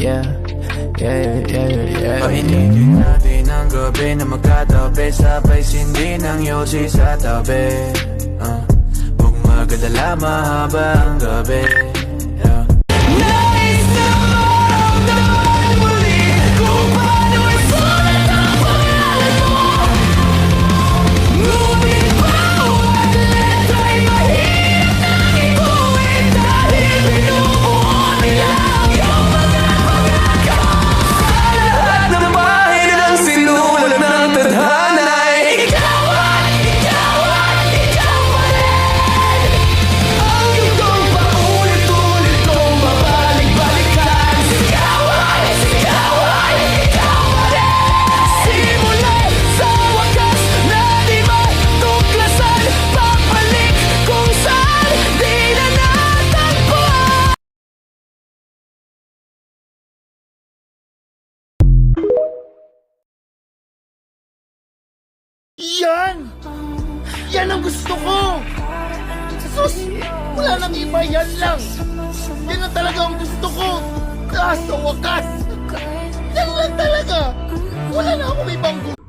yeah, yeah, yeah, yeah. Painigin natin ang gabi na magkatabi, sabay sindi ng yosi sa tabi. Huwag magadala, mahaba ang gabi. Nais na maramdaman muli kung paano isulat ang pangalan mo. Ngunit bawat letra'y mahirap nang ikuin dahil binubuo nila ang iyong mga pagkakao. Sa lahat ng bahid ang sinulat ng tadhana'y ikaw at ikaw at ikaw pa rin. Ang iyong paulit-ulit kong babalik-balikan. Ikaw at ikaw at ikaw pa rin. Simulan sa wakas na di matuklasan, papalik kung saan di na natagpuan. Yan! Yan ang gusto ko! Sus! Wala nang iba, yan lang! Yan ang talaga ang gusto ko! Sa wakas! Yan lang talaga! Wala na akong ibang gusto!